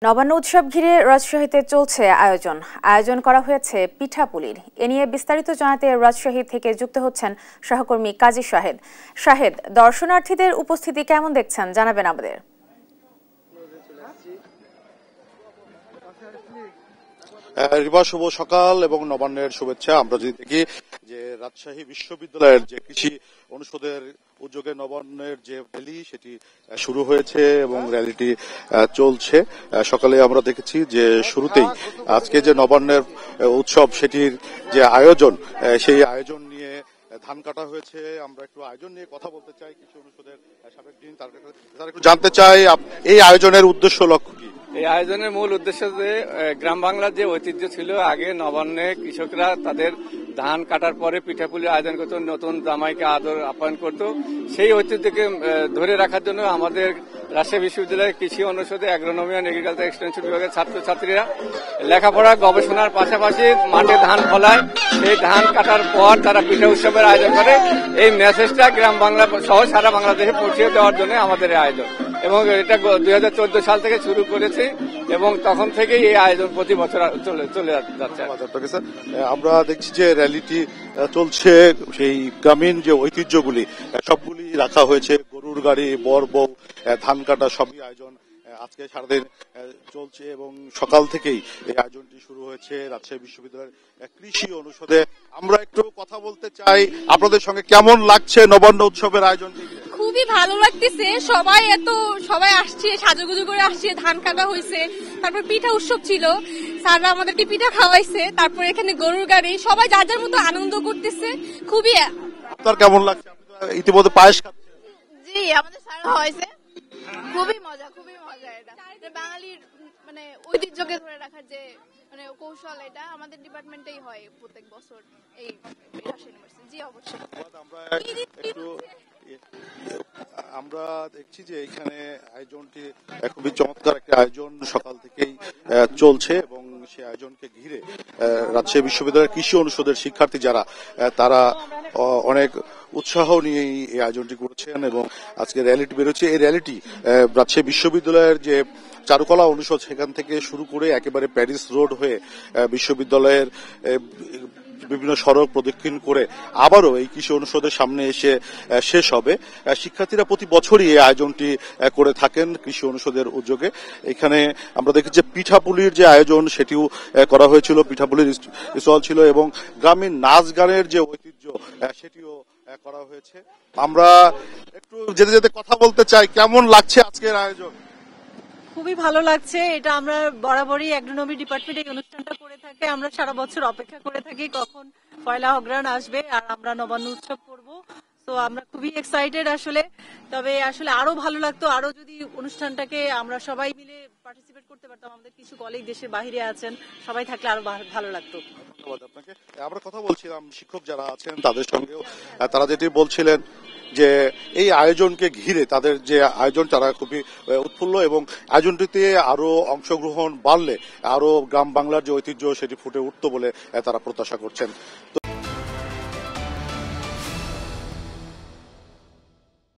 নবান্ন উৎসব ঘিরে রাজশাহীতে চলছে আয়োজন করা হয়েছে পিঠাপুলির। এ নিয়ে বিস্তারিত জানাতে রাজশাহী থেকে যুক্ত হচ্ছেন সহকর্মী কাজী শাহেদ। দর্শনার্থীদের উপস্থিতি কেমন দেখছেন জানাবেন আমাদের। রিবা, শুভ সকাল এবং নবান্নের শুভেচ্ছা। আমরা যদি দেখি যে রাজশাহী বিশ্ববিদ্যালয়ের যে কৃষি অনুষদের উদ্যোগে নবান্নের যে র্যালি সেটি শুরু হয়েছে এবং র্যালিটি চলছে। সকালে আমরা দেখেছি যে শুরুতেই আজকে যে নবান্নের উৎসব সেটির যে আয়োজন, সেই আয়োজন নিয়ে ধান কাটা হয়েছে। আমরা একটু আয়োজন নিয়ে কথা বলতে চাই কৃষি অনুষদের সাবেক ডিন, তারা একটু জানতে চাই এই আয়োজনের উদ্দেশ্য লক্ষ্য কি। এই আয়োজনের মূল উদ্দেশ্য যে গ্রাম বাংলার যে ঐতিহ্য ছিল, আগে নবান্নে কৃষকরা তাদের ধান কাটার পরে পিঠাপুলির আয়োজন করত, নতুন জামাইকে আদর আপ্যায়ন করত। সেই ঐতিহ্যকে ধরে রাখার জন্য আমাদের রাজশাহী বিশ্ববিদ্যালয়ের কৃষি অনুষদে অ্যাগ্রোনমি অ্যান্ড এগ্রিকালচার এক্সটেনশন বিভাগের ছাত্রছাত্রীরা লেখাপড়া গবেষণার পাশাপাশি মাঠে ধান ফলায়। সেই ধান কাটার পর তারা পিঠা উৎসবের আয়োজন করে। এই মেসেজটা গ্রাম বাংলা সহ সারা বাংলাদেশে পৌঁছে দেওয়ার জন্য আমাদের এই আয়োজন, এবং এটা 2014 সাল থেকে শুরু করেছি এবং তখন থেকেই এই আয়োজন প্রতি বছর চলে যাচ্ছে। আমরা দেখছি যে র্যালিটি চলছে, সেই গ্রামীণ যে ঐতিহ্যগুলি সবগুলি রাখা হয়েছে। গরুর গাড়ি, বর বউ, ধান কাটা সবই আয়োজন আজকে সারাদিন চলছে এবং সকাল থেকেই এই আয়োজনটি শুরু হয়েছে রাজশাহী বিশ্ববিদ্যালয়ের কৃষি অনুষদে। আমরা একটু কথা বলতে চাই আপনাদের সঙ্গে, কেমন লাগছে নবান্ন উৎসবের আয়োজনটি? খুবই ভালো লাগতেছে। সবাই আসছে, সাজুগুজু করে আসছে, ধান কাটা হয়েছে, তারপর পিঠা উৎসব ছিল, স্যাররা আমাদেরকে পিঠা খাওয়াইছে, তারপর এখানে গরুর গাড়ি, সবাই যার যার মতো আনন্দ করতেছে। খুবই। আপনার কেমন লাগছে? আপনি তো ইতিমধ্যে পায়েস খাচ্ছেন। জি, আমাদের স্যার হয়েছে। খুবই মজা এটা বাঙালির মানে ঐতিহ্যকে ধরে রাখার যে কৌশল, এটা আমাদের ডিপার্টমেন্টেই হয় প্রত্যেক বছর এই রাজশাহী ইউনিভার্সিটি। জি অবশ্যই। আমরা দেখছি যে এখানে আয়োজনটি খুবই চমৎকার একটা আয়োজন সকাল থেকেই চলছে এবং সেই আয়োজনকে ঘিরে রাজশাহী বিশ্ববিদ্যালয়ের কৃষি অনুষদের শিক্ষার্থী যারা, তারা অনেক উৎসাহ নিয়ে এই আয়োজনটি করেছেন এবং আজকে র্যালিটি বেরোচ্ছে। এই র্যালিটি রাজশাহী বিশ্ববিদ্যালয়ের যে চারুকলা অনুষদ সেখান থেকে শুরু করে একেবারে প্যারিস রোড হয়ে বিশ্ববিদ্যালয়ের বিভিন্ন সড়ক প্রদক্ষিণ করে আবারও এই কৃষি অনুষদের সামনে এসে শেষ হবে। শিক্ষার্থীরা প্রতি বছরই এই আয়োজনটি করে থাকেন কৃষি অনুষদের উদ্যোগে। এখানে আমরা দেখি যে পিঠাপুলির যে আয়োজন সেটিও করা হয়েছিল, পিঠাপুলির স্টল ছিল এবং গ্রামীণ নাচ গানের যে ঐতিহ্য সেটিও করা হয়েছে। আমরা একটু যেতে যেতে কথা বলতে চাই, কেমন লাগছে আজকের আয়োজন? খুবই ভালো লাগছে। এটা আমরা বরাবরই অ্যাগ্রোনমি ডিপার্টমেন্ট এই অনুষ্ঠানটা করে থাকে। আমরা সারা বছর অপেক্ষা করে থাকি কখন পয়লা অগ্রহায়ণ আসবে আর আমরা নবান্ন উৎসব করব। তো আমরা খুবই এক্সাইটেড আসলে। তবে আসলে আরো ভালো লাগতো আরো যদি অনুষ্ঠানটাকে আমরা সবাই মিলে পার্টিসিপেট করতে পারতাম। আমাদের কিছু কলিগ দেশের বাইরে আছেন, সবাই থাকলে আরো ভালো লাগতো। ধন্যবাদ আপনাকে। আমরা কথা বলছিলাম শিক্ষক যারা আছেন তাদের সঙ্গেও, তারা যেটি বলছিলেন যে এই আয়োজনকে ঘিরে তাদের যে আয়োজন, তারা খুবই উৎফুল্ল এবং আয়োজনটিতে আরো অংশগ্রহণ বাড়লে আরো গ্রাম বাংলার যে ঐতিহ্য সেটি ফুটে উঠতো বলে তারা প্রত্যাশা করছেন।